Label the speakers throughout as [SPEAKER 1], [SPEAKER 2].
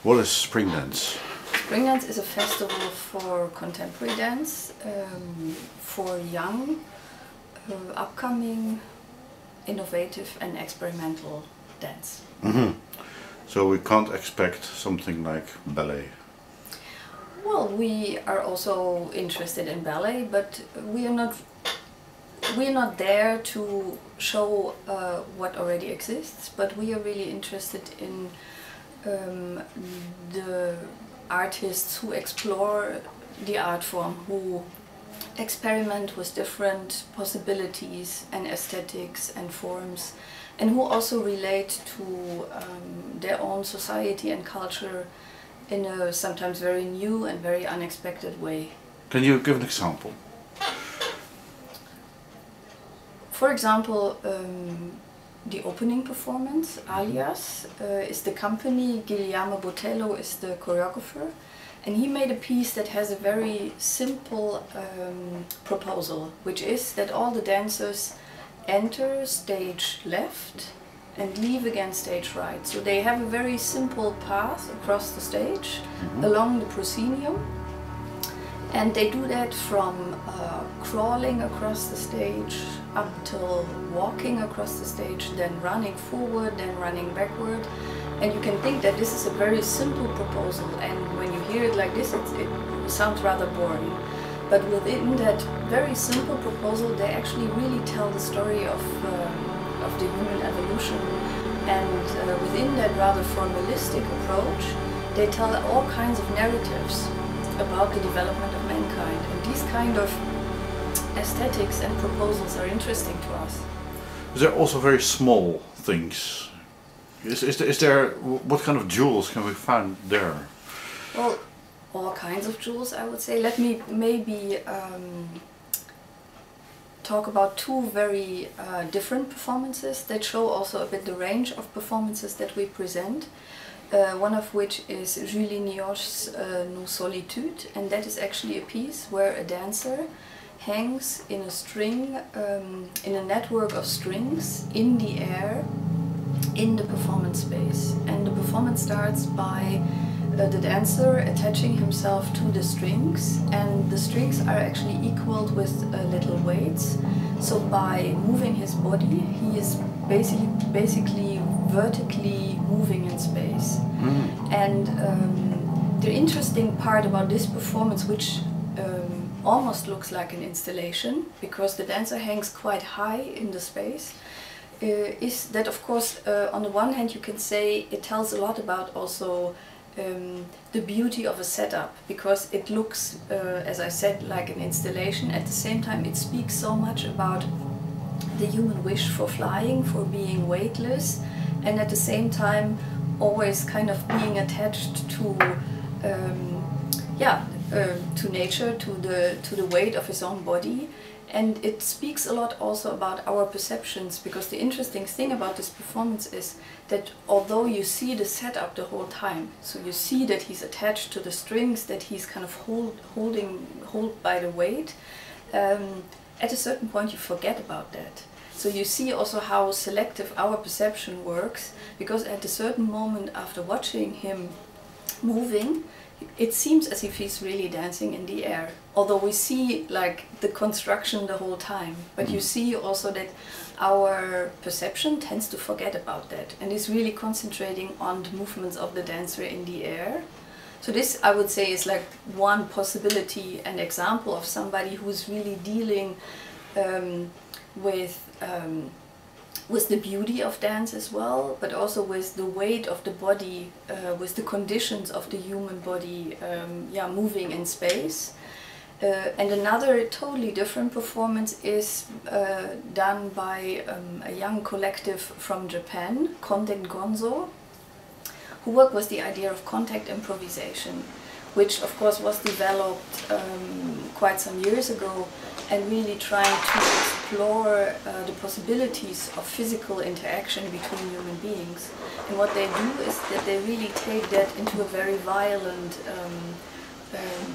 [SPEAKER 1] What is Springdance?
[SPEAKER 2] Springdance is a festival for contemporary dance, for young, upcoming, innovative and experimental dance.
[SPEAKER 1] So we can't expect something like ballet?
[SPEAKER 2] Well, we are also interested in ballet, but we are not there to show what already exists, but we are really interested in the artists who explore the art form, who experiment with different possibilities and aesthetics and forms, and who also relate to their own society and culture in a sometimes very new and very unexpected way.
[SPEAKER 1] Can you give an example?
[SPEAKER 2] For example, the opening performance, Alias, is the company. Guillermo Botello is the choreographer, and he made a piece that has a very simple proposal, which is that all the dancers enter stage left and leave again stage right. So they have a very simple path across the stage along the proscenium, and they do that from crawling across the stage up till walking across the stage, then running forward, then running backward. And you can think that this is a very simple proposal, and when you hear it like this, it sounds rather boring. But within that very simple proposal, they actually really tell the story of the human evolution. And within that rather formalistic approach, they tell all kinds of narratives about the development of mankind. And these kind of aesthetics and proposals are interesting to us.
[SPEAKER 1] Is there also very small things? Is there what kind of jewels can we find there?
[SPEAKER 2] Well, all kinds of jewels, I would say. Let me maybe talk about two very different performances that show also a bit the range of performances that we present. One of which is York's Solitude, and that is actually a piece where a dancer hangs in a string, in a network of strings in the air in the performance space. And the performance starts by the dancer attaching himself to the strings, and the strings are actually equaled with little weights. So by moving his body, he is basically vertically moving in space. And the interesting part about this performance, which almost looks like an installation, because the dancer hangs quite high in the space, is that, of course, on the one hand you can say it tells a lot about also the beauty of a setup, because it looks, as I said, like an installation. At the same time, it speaks so much about the human wish for flying, for being weightless, and at the same time always kind of being attached to to nature, to the weight of his own body. And it speaks a lot also about our perceptions, because the interesting thing about this performance is that although you see the setup the whole time, so you see that he's attached to the strings, that he's kind of hold by the weight, at a certain point you forget about that. So you see also how selective our perception works, because at a certain moment after watching him moving, it seems as if he's really dancing in the air, although we see like the construction the whole time. But you see also that our perception tends to forget about that and is really concentrating on the movements of the dancer in the air. So this, I would say, is like one possibility, an example of somebody who's really dealing with the beauty of dance as well, but also with the weight of the body, with the conditions of the human body moving in space. And another totally different performance is done by a young collective from Japan, Contact Gonzo, who work with the idea of contact improvisation, which of course was developed quite some years ago, and really trying to explore the possibilities of physical interaction between human beings. And what they do is that they really take that into a very violent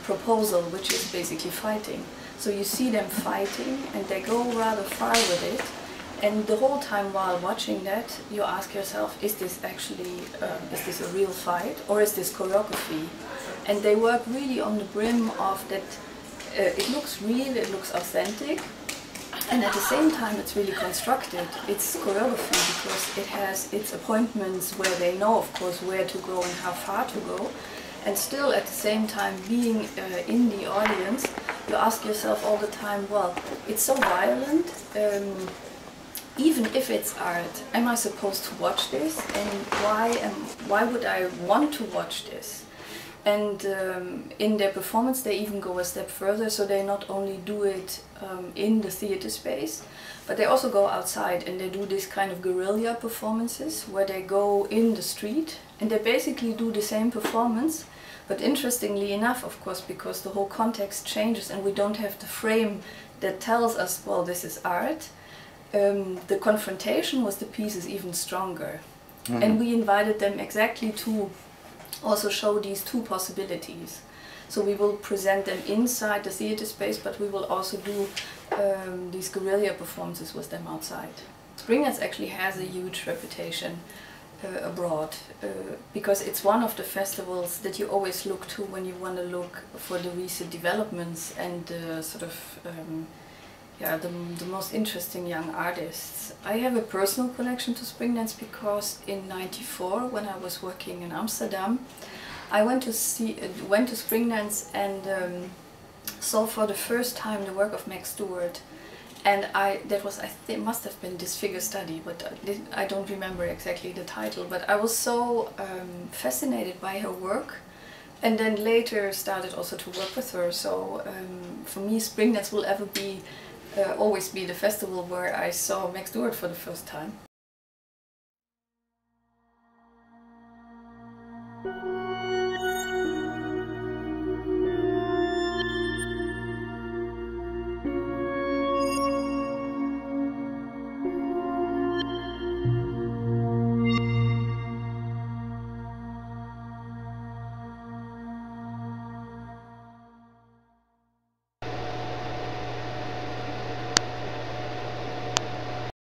[SPEAKER 2] proposal, which is basically fighting. So you see them fighting and they go rather far with it, And the whole time while watching that, you ask yourself, is this actually, is this a real fight or is this choreography? And they work really on the brim of that, it looks real, it looks authentic, and at the same time it's really constructed. It's choreography because it has its appointments where they know, of course, where to go and how far to go. And still at the same time being in the audience, you ask yourself all the time, well, it's so violent, even if it's art, am I supposed to watch this? And why would I want to watch this? And in their performance they even go a step further, so they not only do it in the theater space, but they also go outside and they do this kind of guerrilla performances where they go in the street and they basically do the same performance, but interestingly enough, of course, because the whole context changes and we don't have the frame that tells us, well, this is art, the confrontation with the piece is even stronger. Mm-hmm. And we invited them exactly to also show these two possibilities. So we will present them inside the theater space, but we will also do these guerrilla performances with them outside. Springdance actually has a huge reputation abroad because it's one of the festivals that you always look to when you want to look for the recent developments and sort of the most interesting young artists. I have a personal connection to Springdance because in '94, when I was working in Amsterdam, I went to Springdance and saw for the first time the work of Meg Stewart. And it must have been this figure study, but I don't remember exactly the title. But I was so fascinated by her work, and then later started also to work with her. So for me, Springdance will always be the festival where I saw Meg Stewart for the first time.